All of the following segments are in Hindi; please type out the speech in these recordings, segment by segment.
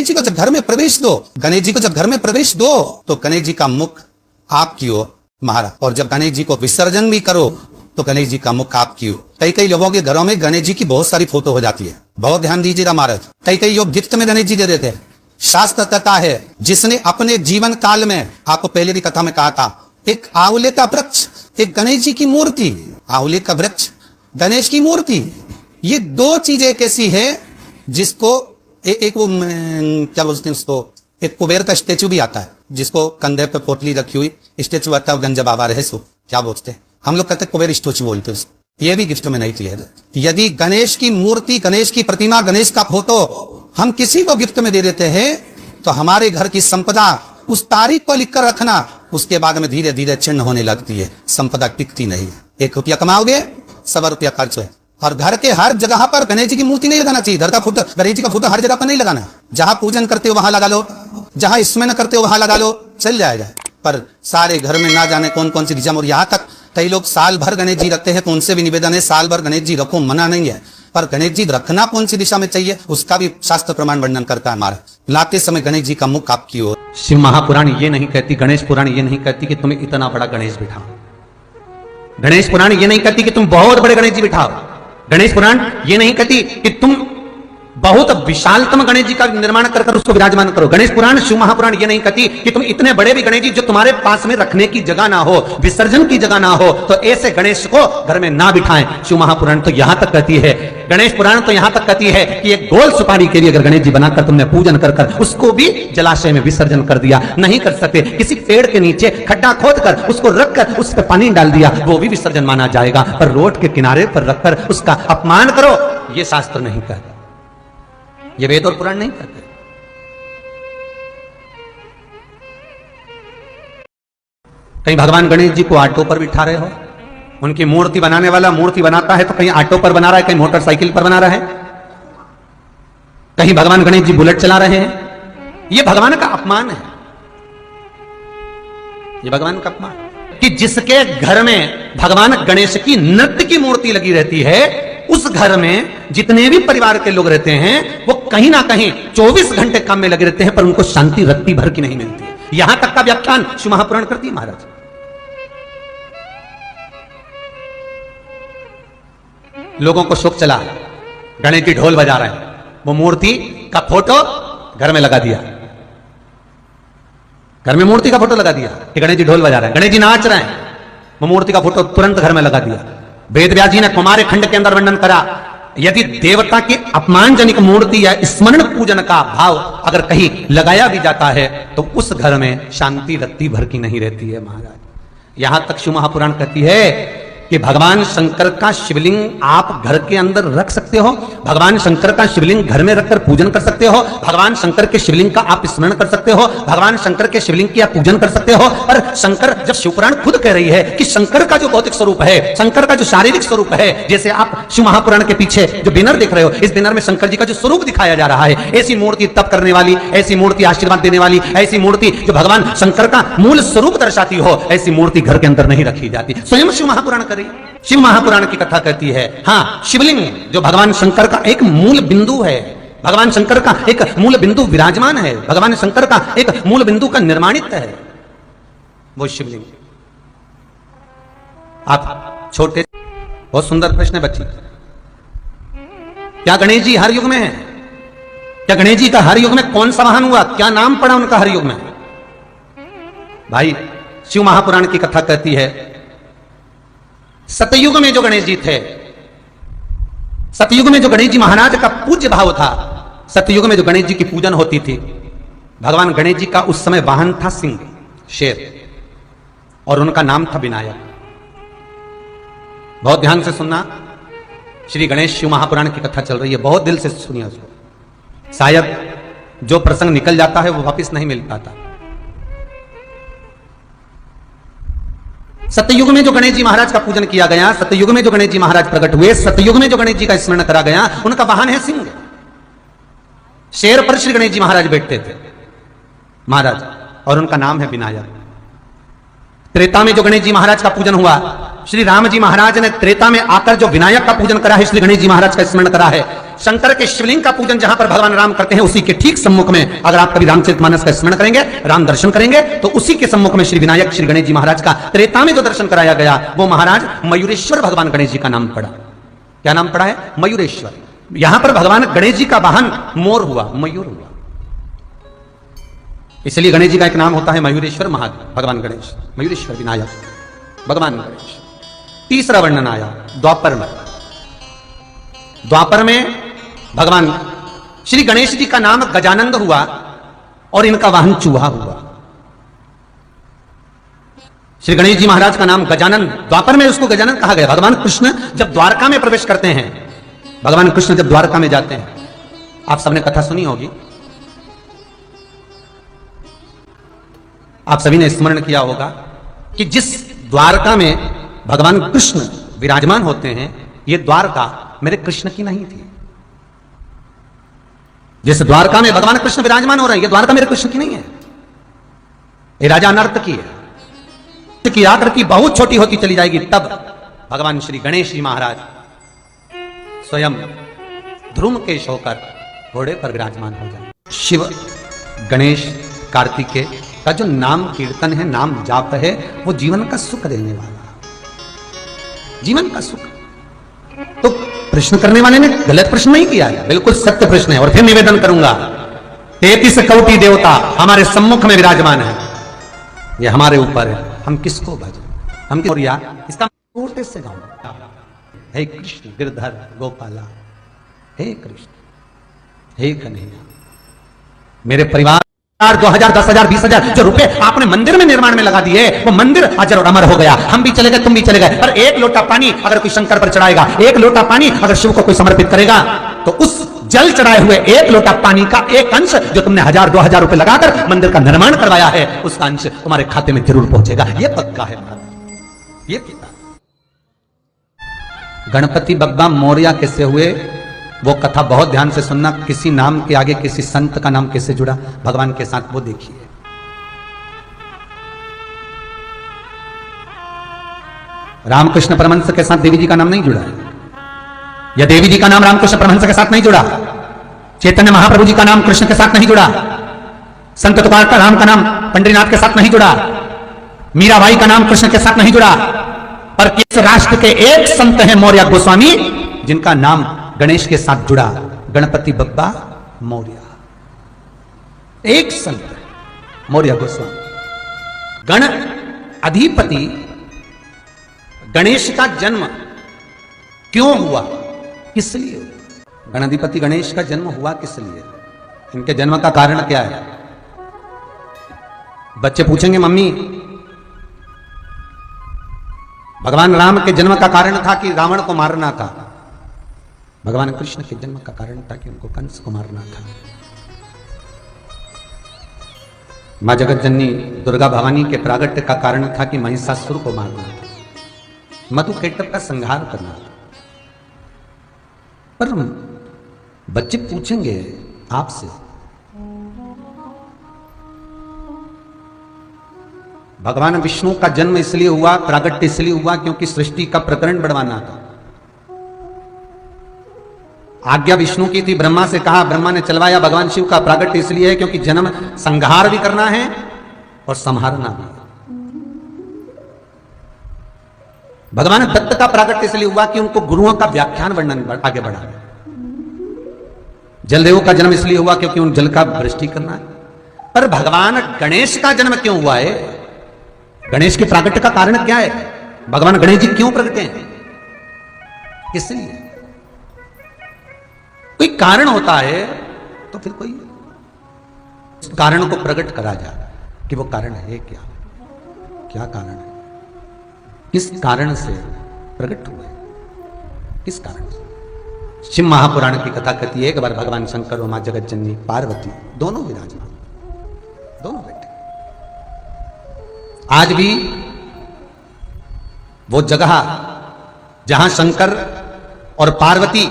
गणेश जी को जब घर में प्रवेश दो, गणेश जी को जब घर में प्रवेश दो तो गणेश जी का मुख आपकी ओर महाराज, और जब गणेश जी को विसर्जन भी करो तो गणेश जी का मुख आपकी ओर। कई लोगों के घरों में गणेश जी की बहुत सारी फोटो हो जाती है, बहुत ध्यान दीजिएगा महाराज। कई लोग गिफ्ट में गणेश जी दे देते हैं। शास्त्र कहता है जिसने अपने जीवन काल में, आपको पहले भी कथा में कहा था, एक आंवले का वृक्ष, एक गणेश जी की मूर्ति, आंवले का वृक्ष, गणेश की मूर्ति, ये दो चीजें एक ऐसी है जिसको एक वो क्या बोलते हैं उसको, एक कुबेर का स्टेचू भी आता है जिसको कंधे पे पोटली रखी हुई स्टेचू आता है, गंजा बाबा रहे सो क्या बोलते हैं हम लोग, कहते हैं कुबेर स्टेचू बोलते हैं उसको। ये भी गिफ्ट में नहीं किया। यदि गणेश की मूर्ति, गणेश की प्रतिमा, गणेश का फोटो हम किसी को गिफ्ट में दे देते हैं तो हमारे घर की संपदा, उस तारीख को लिखकर रखना, उसके बाद में धीरे धीरे छिन्न होने लगती है, संपदा टिकती नहीं है। 1 रुपया कमाओगे, 100 रुपया खर्च है। और घर के हर जगह पर गणेश जी की मूर्ति नहीं लगाना चाहिए, घर का फोटो, गणेश जी का फोटो हर जगह पर नहीं लगाना। जहां पूजन करते हो वहां लगा लो, जहां स्मरण करते हो वहां लगा लो, चल जाएगा। पर सारे घर में ना जाने कौन कौन सी दिशा, और यहाँ तक कई लोग साल भर गणेश जी रखते हैं, तो उनसे भी निवेदन है साल भर गणेश जी रखो, मना नहीं है, पर गणेश जी रखना कौन सी दिशा में चाहिए उसका भी शास्त्र प्रमाण वर्णन करता है हमारा। लाते समय गणेश जी का मुख आपकी ओर। शिव महापुराण ये नहीं कहती, गणेश पुराण ये नहीं कहती कि तुम्हें इतना बड़ा गणेश बिठाओ। गणेश पुराण ये नहीं कहती कि तुम बहुत बड़े गणेश जी बिठाओ। गणेश पुराण ये नहीं कहती कि तुम बहुत विशालतम गणेश जी का निर्माण कर उसको विराजमान करो। गणेश पुराण, शिव महापुराण ये नहीं कहती कि तुम इतने बड़े भी गणेश जी जो तुम्हारे पास में रखने की जगह ना हो, विसर्जन की जगह ना हो, तो ऐसे गणेश को घर में ना बिठाएं। शिव महापुराण तो यहां तक कहती है, गणेश पुराण तो यहां तक कहती है कि एक गोल सुपारी के लिए अगर गणेश जी बनाकर तुमने पूजन कर उसको भी जलाशय में विसर्जन कर दिया, नहीं कर सकते, किसी पेड़ के नीचे खड्डा खोदकर उसको रखकर उस पर पानी डाल दिया, वो भी विसर्जन माना जाएगा। पर रोड के किनारे पर रखकर उसका अपमान करो, ये शास्त्र नहीं कहता, ये वेद और पुराण नहीं कहते। कहीं भगवान गणेश जी को ऑटो पर बिठा रहे हो, उनकी मूर्ति बनाने वाला मूर्ति बनाता है तो कहीं ऑटो पर बना रहा है, कहीं मोटरसाइकिल पर बना रहा है, कहीं भगवान गणेश जी बुलेट चला रहे हैं। ये भगवान का अपमान है, ये भगवान का अपमान कि जिसके घर में भगवान गणेश की नृत्य की मूर्ति लगी रहती है, उस घर में जितने भी परिवार के लोग रहते हैं वो कहीं ना कहीं 24 घंटे काम में लगे रहते हैं, पर उनको शांति रत्ती भर की नहीं मिलती है। यहां तक का व्याख्यान शिव महापुराण करती है महाराज। लोगों को शोक चला, गणेश जी ढोल बजा रहे हैं, वो मूर्ति का फोटो घर में लगा दिया, घर में मूर्ति का फोटो लगा दिया कि गणेश जी ढोल बजा रहे हैं, गणेश जी नाच रहे हैं, वो मूर्ति का फोटो तुरंत घर में लगा दिया। वेद व्यास जी ने कुमार खंड के अंदर वर्णन करा, यदि देवता की अपमानजनक मूर्ति या स्मरण पूजन का भाव अगर कहीं लगाया भी जाता है तो उस घर में शांति रत्ती भर की नहीं रहती है महाराज। यहां तक शिव महापुराण कहती है कि भगवान शंकर का शिवलिंग आप घर के अंदर रख सकते हो, भगवान शंकर का शिवलिंग घर में रखकर पूजन कर सकते हो, भगवान शंकर के शिवलिंग का आप स्मरण कर सकते हो, भगवान शंकर के शिवलिंग की आप पूजन कर सकते हो। पर शंकर, जब शिवपुराण खुद कह रही है कि शंकर का जो भौतिक स्वरूप है, शंकर का जो शारीरिक स्वरूप है, जैसे आप शिव महापुराण के पीछे जो बैनर देख रहे हो, इस बैनर में शंकर जी का जो स्वरूप दिखाया जा रहा है, ऐसी मूर्ति तप करने वाली, ऐसी मूर्ति आशीर्वाद देने वाली, ऐसी मूर्ति जो भगवान शंकर का मूल स्वरूप दर्शाती हो, ऐसी मूर्ति घर के अंदर नहीं रखी जाती। स्वयं शिव महापुराण करे, शिव महापुराण की कथा कहती है, हाँ शिवलिंग जो भगवान शंकर का एक मूल बिंदु है, भगवान शंकर का एक मूल बिंदु विराजमान है, भगवान शंकर का एक मूल बिंदु का निर्माणित है, वो शिवलिंग। आप छोटे, बहुत सुंदर प्रश्न है बच्ची, क्या गणेश जी हर युग में है? क्या गणेश जी का हर युग में कौन सा वाहन हुआ? क्या नाम पड़ा उनका हर युग में? भाई शिव महापुराण की कथा कहती है सतयुग में जो गणेश जी थे, सतयुग में जो गणेश जी महाराज का पूज्य भाव था, सतयुग में जो गणेश जी की पूजन होती थी, भगवान गणेश जी का उस समय वाहन था सिंह, शेर, और उनका नाम था विनायक। बहुत ध्यान से सुनना, श्री गणेश शिव महापुराण की कथा चल रही है, बहुत दिल से सुनिए उसको, शायद जो प्रसंग निकल जाता है वो वापस नहीं मिल पाता। सतयुग में जो गणेश जी महाराज का पूजन किया गया, सतयुग में जो गणेश जी महाराज प्रकट हुए, सतयुग में जो गणेश जी का स्मरण करा गया, उनका वाहन है सिंह, शेर पर श्री गणेश जी महाराज बैठते थे महाराज, और उनका नाम है विनायक। त्रेता में जो गणेश जी महाराज का पूजन हुआ, श्री राम जी महाराज ने त्रेता में आकर जो विनायक का पूजन करा है, श्री गणेश जी महाराज का स्मरण करा है। शंकर के शिवलिंग का पूजन जहां पर भगवान राम करते हैं, उसी के ठीक सम्मुख में अगर आप कभी रामचरितमानस का स्मरण करेंगे, राम दर्शन करेंगे, तो उसी के सम्मुख में श्री विनायक श्री गणेश जी महाराज का त्रेता में जो दर्शन कराया गया, वो महाराज मयूरेश्वर भगवान गणेश जी का नाम पड़ा। क्या नाम पड़ा है? मयूरेश्वर। यहां पर भगवान गणेश जी का वाहन मोर हुआ, मयूर हुआ, इसलिए गणेश जी का एक नाम होता है मयूरेश्वर महादेव, भगवान गणेश, मयूरेश्वर विनायक, भगवान गणेश। तीसरा वर्णन आया द्वापर में। द्वापर में भगवान श्री गणेश जी का नाम गजानंद हुआ और इनका वाहन चूहा हुआ। श्री गणेश जी महाराज का नाम गजानन, द्वापर में उसको गजानन कहा गया। भगवान कृष्ण जब द्वारका में प्रवेश करते हैं, भगवान कृष्ण जब द्वारका में जाते हैं, आप सबने कथा सुनी होगी, आप सभी ने स्मरण किया होगा कि जिस द्वारका में भगवान कृष्ण विराजमान होते हैं, यह द्वारका मेरे कृष्ण की नहीं थी। जिस द्वारका में भगवान कृष्ण विराजमान हो रहे हैं, यह द्वारका मेरे कृष्ण की नहीं है, ये राजा नर्त की है, की आकृति बहुत छोटी होती चली जाएगी, तब भगवान श्री गणेश जी महाराज स्वयं ध्रुमकेश होकर घोड़े पर विराजमान हो जाए। शिव गणेश कार्तिकेय का जो नाम कीर्तन है, नाम जाप है, वो जीवन का सुख देने वाला, जीवन का सुख। तो प्रश्न करने वाले ने गलत प्रश्न नहीं किया है, बिल्कुल सत्य प्रश्न है। और फिर निवेदन करूंगा, 33 कोटि देवता हमारे सम्मुख में विराजमान है, ये हमारे ऊपर है, हम किसको भजें, हम और या इसका छोटे से गाऊं, हे कृष्ण गिरधर गोपाला, हे कृष्ण हे कन्हैया, मेरे परिवार 2000 10,000 20,000 जो रुपए आपने मंदिर में निर्माण में लगा दिए, वो मंदिर अजर और अमर हो गया। हम भी चले गए, तुम भी चले गए, पर एक लोटा पानी अगर कोई शंकर पर चढ़ाएगा, एक लोटा पानी अगर शिव को कोई समर्पित करेगा, तो उस जल चढ़ाए हुए एक लोटा पानी का एक अंश जो तुमने 1000-2000 रुपए लगाकर मंदिर का निर्माण करवाया है, उसका अंश तुम्हारे खाते में जरूर पहुंचेगा। यह पक्का है, ये पक्का। गणपति बप्पा मोरया कैसे हुए, वो कथा बहुत ध्यान से सुनना। किसी नाम के आगे किसी संत का नाम कैसे जुड़ा भगवान के साथ, वो देखिए। रामकृष्ण परमहंस के साथ देवी जी का नाम नहीं जुड़ा है, या देवी जी का नाम रामकृष्ण परमहंस के साथ नहीं जुड़ा, चैतन्य महाप्रभु जी का नाम कृष्ण के साथ नहीं जुड़ा, संत तुकार का राम का नाम पंडरीनाथ के साथ नहीं जुड़ा, मीराबाई का नाम कृष्ण के साथ नहीं जुड़ा, पर किस राष्ट्र के एक संत हैं मौर्य गोस्वामी, जिनका नाम गणेश के साथ जुड़ा, गणपति बप्पा मौर्य, एक संत मौर्य गोस्वामी। गण अधिपति गणेश का जन्म क्यों हुआ, किस लिए? गणाधिपति गणेश का जन्म हुआ किस लिए, इनके जन्म का कारण क्या है? बच्चे पूछेंगे, मम्मी भगवान राम के जन्म का कारण था कि रावण को मारना था? भगवान कृष्ण के जन्म का कारण था कि उनको कंस को मारना था। मां जगत जननी दुर्गा भवानी के प्रागट्य का कारण था कि महिषासुर को मारना था, मधुकैटभ का संहार करना था। पर बच्चे पूछेंगे आपसे, भगवान विष्णु का जन्म इसलिए हुआ, प्रागट्य इसलिए हुआ क्योंकि सृष्टि का प्रकरण बढ़वाना था। आज्ञा विष्णु की थी, ब्रह्मा से कहा, ब्रह्मा ने चलवाया। भगवान शिव का प्रागट्य इसलिए है क्योंकि जन्म संहार भी करना है और संहारना भी। भगवान दत्त का प्रागट्य इसलिए हुआ कि उनको गुरुओं का व्याख्यान वर्णन आगे बढ़ा। जलदेव का जन्म इसलिए हुआ क्योंकि उन जल का वृष्टि करना है। पर भगवान गणेश का जन्म क्यों हुआ है? गणेश के प्रागट्य का कारण क्या है? भगवान गणेश जी क्यों प्रगटे हैं? इसलिए कोई कारण होता है तो फिर कोई कारण को प्रकट करा जाए कि वो कारण है क्या, क्या कारण है, किस कारण से प्रकट हुए, किस कारण से। शिव महापुराण की कथा कहती है, एक बार भगवान शंकर और मां जगत जननी पार्वती दोनों विराजमान, दोनों बैठे। आज भी वो जगह जहां शंकर और पार्वती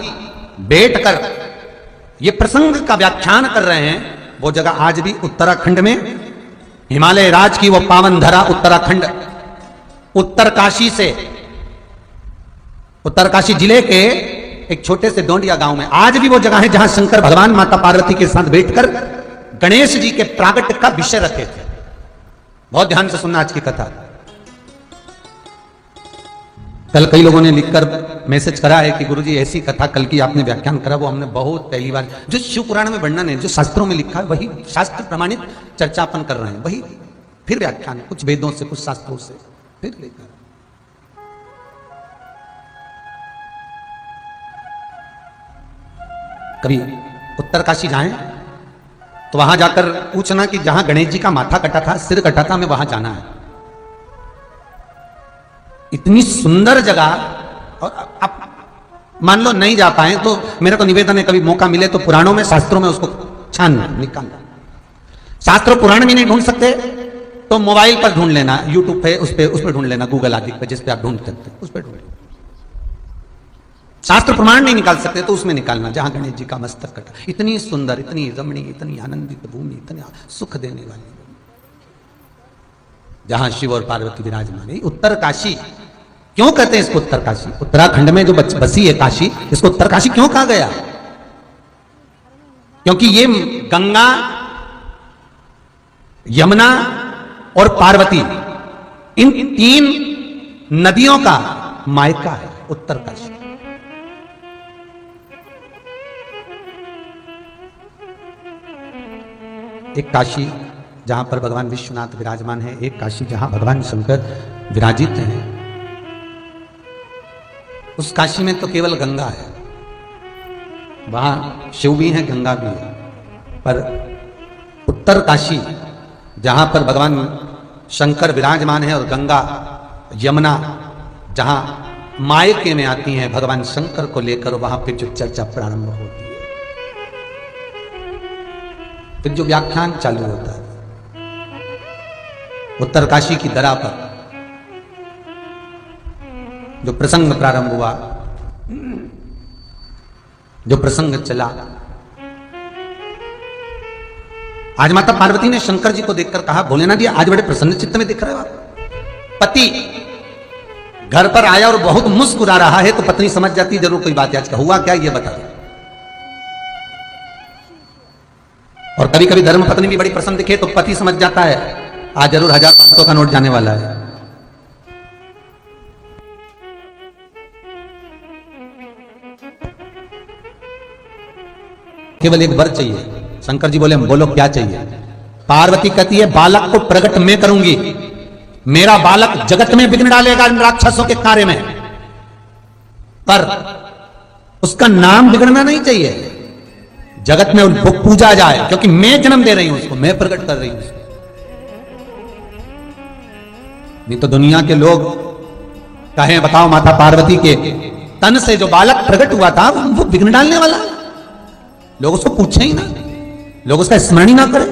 बैठकर ये प्रसंग का व्याख्यान कर रहे हैं, वो जगह आज भी उत्तराखंड में, हिमालय राज की वो पावन धरा उत्तराखंड, उत्तर काशी से उत्तरकाशी जिले के एक छोटे से डोंडिया गांव में आज भी वो जगह है जहां शंकर भगवान माता पार्वती के साथ बैठकर गणेश जी के प्रागट्य का विषय रखे थे। बहुत ध्यान से सुनना आज की कथा। कल कई लोगों ने लिखकर मैसेज करा है कि गुरुजी ऐसी कथा कल की आपने व्याख्यान करा, वो हमने बहुत पहली बार, जो शिव पुराण में वर्णन है, जो शास्त्रों में लिखा है, वही शास्त्र प्रमाणित चर्चा अपन कर रहे हैं, वही फिर व्याख्यान, कुछ वेदों से, कुछ शास्त्रों से फिर लेकर। कभी उत्तरकाशी जाएं तो वहां जाकर पूछना कि जहां गणेश जी का माथा कटा था, सिर कटा था, हमें वहां जाना है। इतनी सुंदर जगह, और आप मान लो नहीं जा पाए तो मेरा तो निवेदन है, कभी मौका मिले तो पुराणों में, शास्त्रों में उसको छानना, निकालना। शास्त्र पुराण में नहीं ढूंढ सकते तो मोबाइल पर ढूंढ लेना, यूट्यूब पे उस पर ढूंढ लेना, गूगल आदि पे, जिस पे आप ढूंढ सकते हैं उस पर ढूंढ लेना। शास्त्र प्रमाण नहीं निकाल सकते तो उसमें निकालना जहां गणेश जी का मस्तक कटा। इतनी सुंदर, इतनी रमणीय, इतनी आनंदित भूमि, इतनी सुख देने वाली, जहां शिव और पार्वती विराजमान है। उत्तरकाशी क्यों कहते हैं इसको उत्तरकाशी? उत्तराखंड में जो बसी है काशी, इसको उत्तरकाशी क्यों कहा गया? क्योंकि ये गंगा, यमुना और पार्वती, इन तीन नदियों का मायका है उत्तरकाशी। एक काशी जहां पर भगवान विश्वनाथ विराजमान है, एक काशी जहां भगवान शंकर विराजित हैं। उस काशी में तो केवल गंगा है, वहां शिव भी है, गंगा भी है, पर उत्तर काशी जहां पर भगवान शंकर विराजमान है और गंगा यमुना जहां मायके में आती हैं भगवान शंकर को लेकर, वहां फिर जो चर्चा प्रारंभ होती है, फिर जो व्याख्यान चालू होता है। उत्तरकाशी की दरा पर जो प्रसंग प्रारंभ हुआ, जो प्रसंग चला, आज माता पार्वती ने शंकर जी को देखकर कहा, भोलेनाथ जी आज बड़े प्रसन्न चित्त में दिख रहे हो आप। पति घर पर आया और बहुत मुस्कुरा रहा है तो पत्नी समझ जाती जरूर कोई बात है, आज का हुआ क्या ये बता दो। और कभी कभी धर्म पत्नी भी बड़ी प्रसन्न दिखे तो पति समझ जाता है आज जरूर 1000-500 का नोट जाने वाला है। केवल एक वर चाहिए। शंकर जी बोले बोलो क्या चाहिए? पार्वती कहती है बालक को प्रकट मैं करूंगी, मेरा बालक जगत में विघ्न डालेगा इन राक्षसों के कार्य में, पर उसका नाम बिगड़ना नहीं चाहिए, जगत में वो पूजा जाए, क्योंकि मैं जन्म दे रही हूं उसको, मैं प्रकट कर रही हूं उसको। नहीं तो दुनिया के लोग कहें बताओ माता पार्वती के तन से जो बालक प्रकट हुआ था वो विघ्न डालने वाला, लोग उसको पूछे ही ना, लोग उसका स्मरण ही ना करें।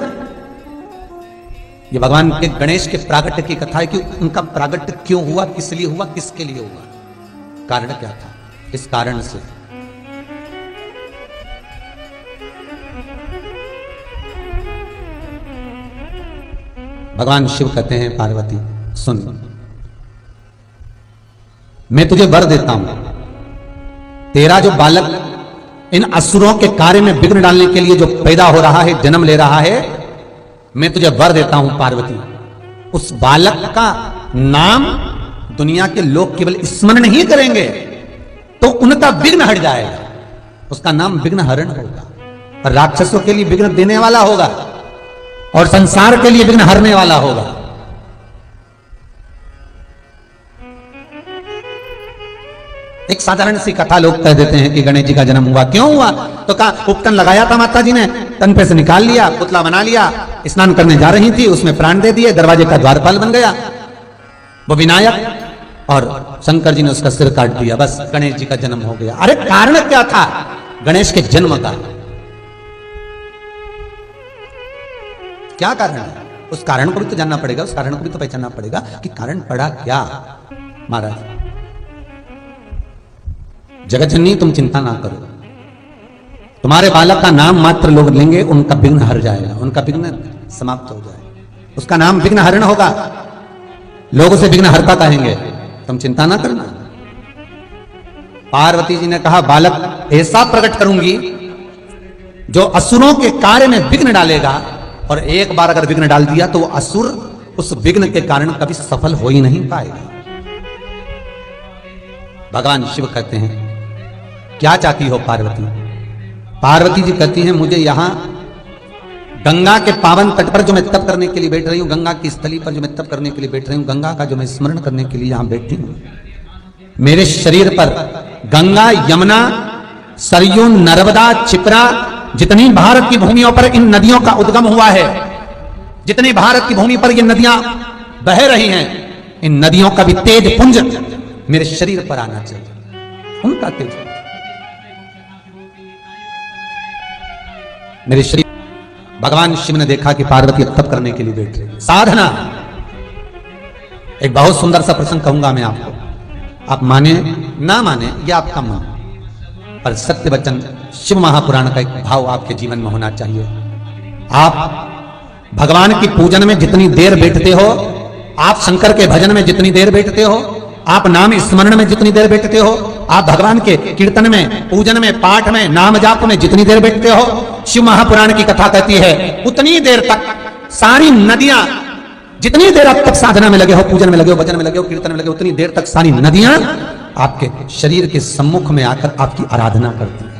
ये भगवान के गणेश के प्रागट्य की कथा है कि उनका प्रागट्य क्यों हुआ, किस लिए हुआ, किसके लिए हुआ, कारण क्या था। इस कारण से भगवान शिव कहते हैं पार्वती सुन, मैं तुझे वर देता हूं, तेरा जो बालक इन असुरों के कार्य में विघ्न डालने के लिए जो पैदा हो रहा है, जन्म ले रहा है, मैं तुझे वर देता हूं पार्वती, उस बालक का नाम दुनिया के लोग केवल स्मरण नहीं करेंगे तो उनका विघ्न हट जाएगा, उसका नाम विघ्न हरण होगा, और राक्षसों के लिए विघ्न देने वाला होगा और संसार के लिए विघ्न हरने वाला होगा। एक साधारण सी कथा लोग कह देते हैं कि गणेश जी का जन्म हुआ, क्यों हुआ? तो कहा उपटन लगाया था माता जी ने, तन पे से निकाल लिया, पुतला बना लिया, स्नान करने जा रही थी, उसमें प्राण दे दिए, दरवाजे का द्वारपाल बन गया वो विनायक, और शंकर जी ने उसका सिर काट दिया, बस गणेश जी का जन्म हो गया। अरे कारण क्या था गणेश के जन्म का? क्या कारण है? उस कारण को भी तो जानना पड़ेगा, उस कारण को भी तो पहचानना पड़ेगा कि कारण पड़ा क्या। महाराज जगतजननी तुम चिंता ना करो, तुम्हारे बालक का नाम मात्र लोग लेंगे, उनका विघ्न हर जाएगा, उनका विघ्न समाप्त हो जाएगा, उसका नाम विघ्न हरण होगा, लोग उसे विघ्न हरता कहेंगे, तुम चिंता ना करना। पार्वती जी ने कहा बालक ऐसा प्रकट करूंगी जो असुरों के कार्य में विघ्न डालेगा, और एक बार अगर विघ्न डाल दिया तो वो असुर उस विघ्न के कारण कभी सफल हो ही नहीं पाएगा। भगवान शिव कहते हैं क्या चाहती हो पार्वती? पार्वती जी कहती हैं मुझे यहां गंगा के पावन तट पर जो मैं तप करने के लिए बैठ रही हूं, गंगा की स्थली पर जो मैं तप करने के लिए बैठ रही हूं, गंगा का जो मैं स्मरण करने के लिए यहां बैठी हूं, मेरे शरीर पर गंगा, यमुना, सरयू, नर्मदा, क्षिप्रा, जितनी भारत की भूमियों पर इन नदियों का उद्गम हुआ है, जितनी भारत की भूमि पर ये नदियां बह रही हैं, इन नदियों का भी तेज पुंज मेरे शरीर पर आना चाहिए। उनका तेज मेरे शरीर। भगवान शिव ने देखा कि पार्वती तप करने के लिए बैठ रही है, साधना। एक बहुत सुंदर सा प्रसंग कहूंगा मैं आपको, आप माने ना माने यह आपका मन, पर सत्य वचन शिव महापुराण का एक भाव आपके जीवन में होना चाहिए। आप भगवान की पूजन में जितनी देर बैठते हो, आप शंकर के भजन में जितनी देर बैठते हो, आप नाम स्मरण में जितनी देर बैठते हो, आप भगवान के कीर्तन में, पूजन में, पाठ में, नाम जाप में जितनी देर बैठते हो, शिव महापुराण की कथा कहती है उतनी देर तक सारी नदियां, जितनी देर आप तक साधना में लगे हो, पूजन में लगे हो, भजन में लगे हो, कीर्तन में लगे हो, उतनी देर तक सारी नदियां आपके शरीर के सम्मुख में आकर आपकी आराधना करती है।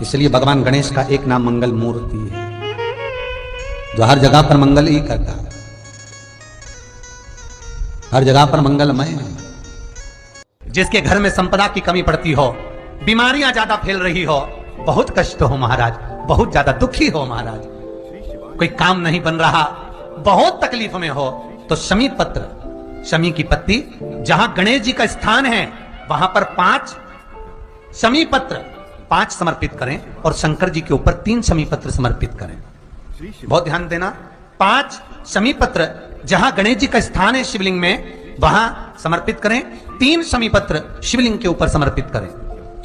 इसलिए भगवान गणेश का एक नाम मंगल मूर्ति है, जो हर जगह पर मंगल ही करता है, हर जगह पर मंगलमय है। जिसके घर में संपदा की कमी पड़ती हो, बीमारियां ज्यादा फैल रही हो, बहुत कष्ट हो महाराज, बहुत ज्यादा दुखी हो महाराज, कोई काम नहीं बन रहा, बहुत तकलीफ में हो, तो शमी पत्र, शमी की पत्ती, जहां गणेश जी का स्थान है वहां पर 5 शमी पत्र 5 समर्पित करें, और शंकर जी के ऊपर 3 शमी पत्र समर्पित करें। बहुत ध्यान देना, 5 शमी पत्र जहां गणेश जी का स्थान है शिवलिंग में, वहां समर्पित करें। 3 शमी पत्र शिवलिंग के ऊपर समर्पित करें।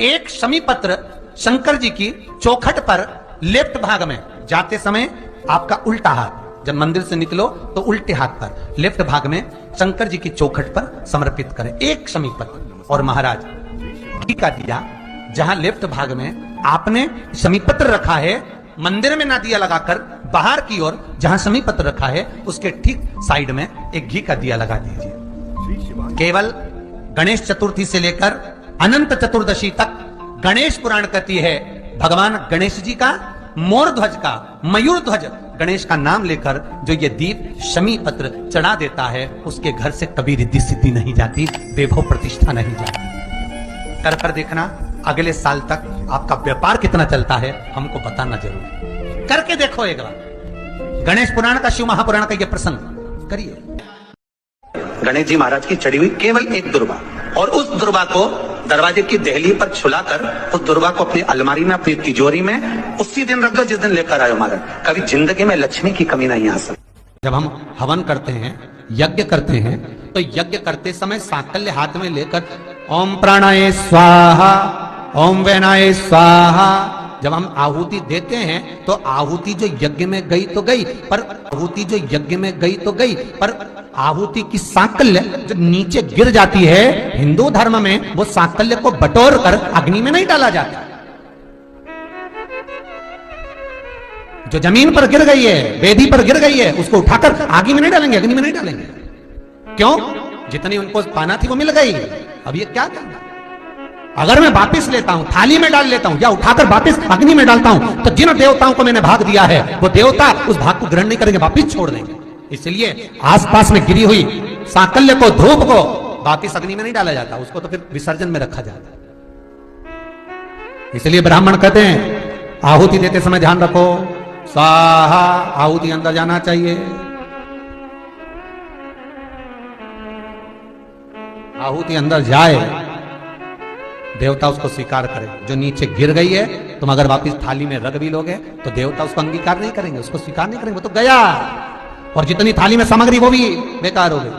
1 शमी पत्र शंकर जी की चौखट पर लेफ्ट भाग में, जाते समय आपका उल्टा हाथ, जब मंदिर से निकलो तो उल्टे हाथ पर लेफ्ट भाग में शंकर जी की चौखट पर समर्पित करें 1 शमी पत्र। और महाराज घी का दिया जहां लेफ्ट भाग में आपने शमी पत्र रखा है, मंदिर में ना दिया लगाकर बाहर की ओर जहां शमी पत्र रखा है उसके ठीक साइड में एक घी का दिया लगा दीजिए। केवल गणेश चतुर्थी से लेकर अनंत चतुर्दशी तक गणेश पुराण कहती है भगवान गणेश जी का, मोर ध्वज का, मयूर ध्वज गणेश का नाम लेकर जो ये दीप शमी पत्र चढ़ा देता है, उसके घर से कभी रिद्धि सिद्धि नहीं जाती, वैभव प्रतिष्ठा नहीं जाती। कर देखना अगले साल तक आपका व्यापार कितना चलता है, हमको बताना जरूर, करके देखो एक बार। गणेश पुराण का, शिव महापुराण का यह प्रसंग करिए। गणेश जी महाराज की चढ़ी हुई केवल एक दुर्वा, और उस दुर्वा को दरवाजे की देहली पर छुलाकर उस दुर्वा को अपनी अलमारी में, अपनी तिजोरी में उसी दिन रख दो जिस दिन लेकर आयो महाराज। कभी जिंदगी में लक्ष्मी की कमी नहीं आ सकती। जब हम हवन करते हैं, यज्ञ करते हैं, तो यज्ञ करते समय सांकल्य हाथ में लेकर ओम प्राणाय स्वाहा, ओम वैनाय स्वाहा, जब हम आहुति देते हैं तो आहुति जो यज्ञ में गई तो गई, पर आहुति जो यज्ञ में गई तो गई, पर आहुति की सांकल्य जो नीचे गिर जाती है, हिंदू धर्म में वो सांकल्य को बटोर कर अग्नि में नहीं डाला जाता। जो जमीन पर गिर गई है, वेदी पर गिर गई है, उसको उठाकर आग में नहीं डालेंगे, अग्नि में नहीं डालेंगे। क्यों? जितनी उनको पाना थी वो मिल गई, अब ये क्या करना। अगर मैं वापिस लेता हूं, थाली में डाल लेता हूं या उठाकर वापिस अग्नि में डालता हूं, तो जिन देवताओं को मैंने भाग दिया है वो देवता उस भाग को ग्रहण नहीं करेंगे, वापिस छोड़ देंगे। इसलिए आसपास में गिरी हुई सांकल्य को, धूप को वापिस अग्नि में नहीं डाला जाता, उसको तो फिर विसर्जन में रखा जाता। इसलिए ब्राह्मण कहते हैं आहुति देते समय ध्यान रखो, स्वाहा, आहुति अंदर जाना चाहिए। आहुति अंदर जाए, देवता उसको स्वीकार करे। जो नीचे गिर गई है, तुम अगर वापिस थाली में रख भी लोगे तो देवता उसको अंगीकार नहीं करेंगे, उसको स्वीकार नहीं करेंगे, वो तो गया। और जितनी थाली में सामग्री वो भी बेकार हो गई।